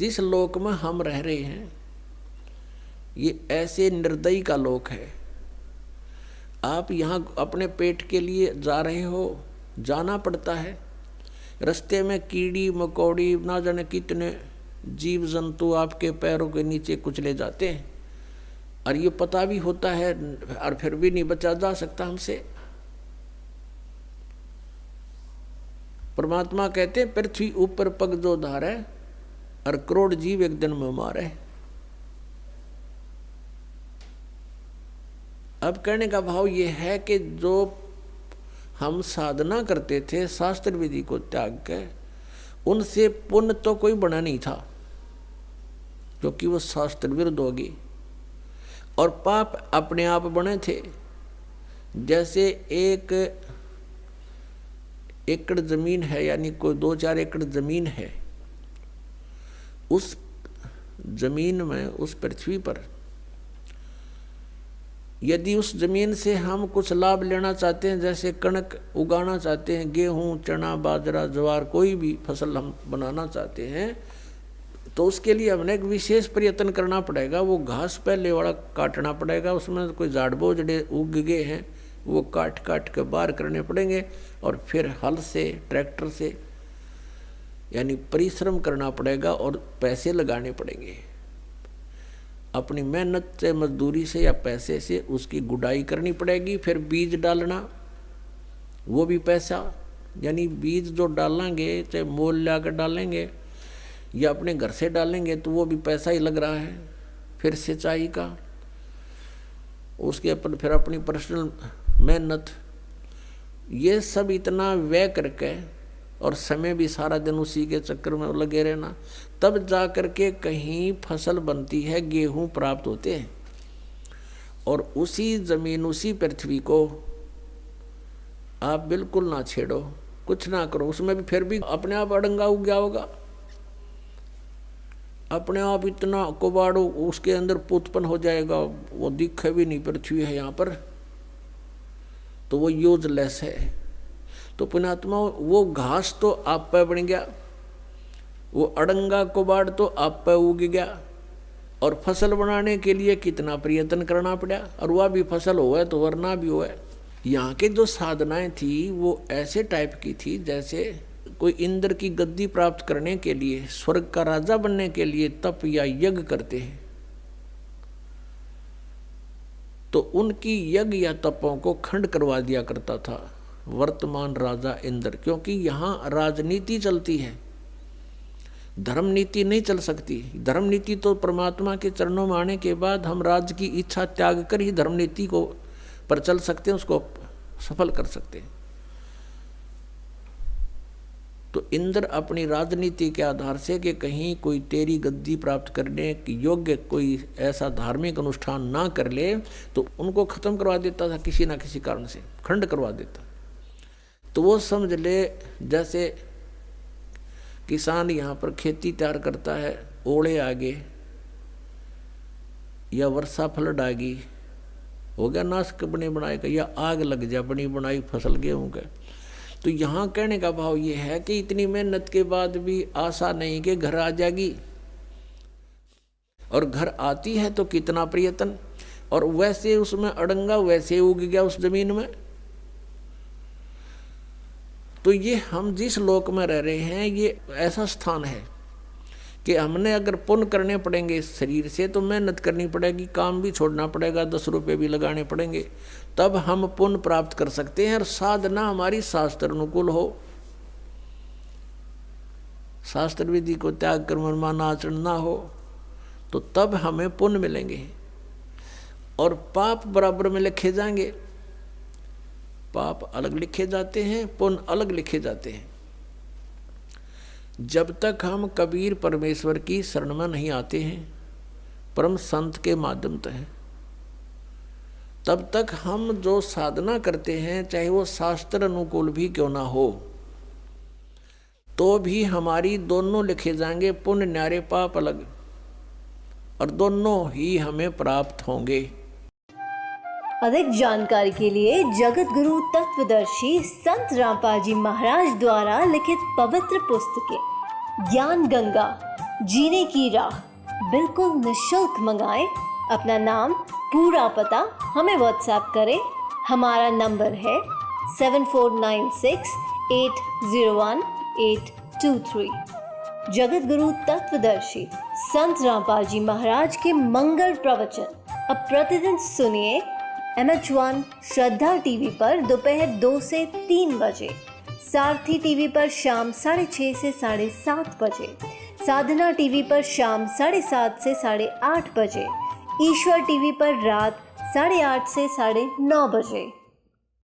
जिस लोक में हम रह रहे हैं ये ऐसे निर्दयी का लोक है। आप यहाँ अपने पेट के लिए जा रहे हो, जाना पड़ता है। रास्ते में कीड़ी मकोड़ी ना जाने कितने जीव जंतु आपके पैरों के नीचे कुचले जाते हैं, और ये पता भी होता है और फिर भी नहीं बचा जा सकता हमसे। परमात्मा कहते हैं पृथ्वी ऊपर पग जो धारे और करोड़ जीव एक दिन में मारे। अब कहने का भाव ये है कि जो हम साधना करते थे शास्त्र विधि को त्याग के, उनसे पुण्य तो कोई बना नहीं था क्योंकि वो शास्त्र विरुद्ध होगी, और पाप अपने आप बने थे। जैसे 1 एकड़ जमीन है, यानी कोई 2-4 एकड़ जमीन है, उस जमीन में, उस पृथ्वी पर यदि उस जमीन से हम कुछ लाभ लेना चाहते हैं, जैसे कणक उगाना चाहते हैं, गेहूं चना बाजरा ज्वार कोई भी फसल हम बनाना चाहते हैं, तो उसके लिए हमने एक विशेष प्रयत्न करना पड़ेगा। वो घास पहले वाला काटना पड़ेगा, उसमें कोई झाड़ बोझड़े उग गए हैं वो काट काट के बाहर करने पड़ेंगे, और फिर हल से ट्रैक्टर से यानी परिश्रम करना पड़ेगा और पैसे लगाने पड़ेंगे। अपनी मेहनत से, मजदूरी से या पैसे से उसकी गुड़ाई करनी पड़ेगी। फिर बीज डालना, वो भी पैसा, यानी बीज जो डालेंगे चाहे मोल ला कर डालेंगे या अपने घर से डालेंगे तो वो भी पैसा ही लग रहा है। फिर सिंचाई का, उसके अपन फिर अपनी पर्सनल मेहनत, ये सब इतना व्यय करके और समय भी सारा दिन उसी के चक्कर में लगे रहना, तब जा कर के कहीं फसल बनती है, गेहूं प्राप्त होते हैं। और उसी जमीन, उसी पृथ्वी को आप बिल्कुल ना छेड़ो, कुछ ना करो, उसमें भी फिर भी अपने आप अड़ंगा उग गया होगा, अपने आप इतना कुबाड़ो उसके अंदर उत्पन्न हो जाएगा, वो दिखे भी नहीं पृथ्वी है यहाँ पर, तो वो यूजलेस है। तो पुण्यात्मा, वो घास तो आप पे बन गया, वो अड़ंगा कुबाड़ तो आप पे उग गया, और फसल बनाने के लिए कितना प्रयत्न करना पड़ा, और वह भी फसल हुआ तो वरना भी हुआ। यहाँ के जो साधनाएं थी वो ऐसे टाइप की थी जैसे कोई इंद्र की गद्दी प्राप्त करने के लिए, स्वर्ग का राजा बनने के लिए तप या यज्ञ करते हैं, तो उनकी यज्ञ या तपों को खंड करवा दिया करता था वर्तमान राजा इंद्र। क्योंकि यहाँ राजनीति चलती है, धर्म नीति नहीं चल सकती। धर्म नीति तो परमात्मा के चरणों में आने के बाद हम राज की इच्छा त्याग कर ही धर्म नीति को पर चल सकते हैं, उसको सफल कर सकते हैं। तो इंद्र अपनी राजनीति के आधार से कि कहीं कोई तेरी गद्दी प्राप्त करने की योग्य कोई ऐसा धार्मिक अनुष्ठान ना कर ले, तो उनको खत्म करवा देता था, किसी ना किसी कारण से खंड करवा देता। तो वो समझ ले जैसे किसान यहाँ पर खेती तैयार करता है, ओले आगे या वर्षा फ्लड आ गई, हो गया नाश बने बनाए का, या आग लग जा बनी बनाई फसल गेहूं का। तो यहाँ कहने का भाव ये है कि इतनी मेहनत के बाद भी आशा नहीं कि घर आ जाएगी, और घर आती है तो कितना प्रयत्न, और वैसे उसमें अड़ंगा वैसे उग गया उस जमीन में। तो ये हम जिस लोक में रह रहे हैं ये ऐसा स्थान है कि हमने अगर पुण्य करने पड़ेंगे इस शरीर से, तो मेहनत करनी पड़ेगी, काम भी छोड़ना पड़ेगा, 10 रुपये भी लगाने पड़ेंगे, तब हम पुण्य प्राप्त कर सकते हैं। और साधना हमारी शास्त्र अनुकूल हो, शास्त्र विधि को त्याग कर मनमाना आचरण ना हो, तो तब हमें पुण्य मिलेंगे। और पाप बराबर में लिखे जाएंगे, पाप अलग लिखे जाते हैं, पुण्य अलग लिखे जाते हैं। जब तक हम कबीर परमेश्वर की शरण में नहीं आते हैं, परम संत के माध्यम से हैं, तब तक हम जो साधना करते हैं, चाहे वो शास्त्र अनुकूल भी क्यों ना हो, तो भी हमारी दोनों लिखे जाएंगे, पुण्य न्यारे पाप अलग, और दोनों ही हमें प्राप्त होंगे। अधिक जानकारी के लिए जगत गुरु तत्वदर्शी संत रामपाल जी महाराज द्वारा लिखित पवित्र पुस्तकें ज्ञान गंगा, जीने की राह बिल्कुल निशुल्क मंगाएं। अपना नाम, पूरा पता हमें व्हाट्सएप करें। हमारा नंबर है 7496801823। जगत गुरु तत्वदर्शी संत रामपाल जी महाराज के मंगल प्रवचन अब प्रतिदिन सुनिए MH1 श्रद्धा टीवी पर दोपहर 2 से 3 बजे, सारथी टीवी पर शाम 6:30 से 7:30 बजे, साधना टीवी पर शाम 7:30 से 8:30 बजे, ईश्वर टीवी पर रात 8:30 से 9:30 बजे।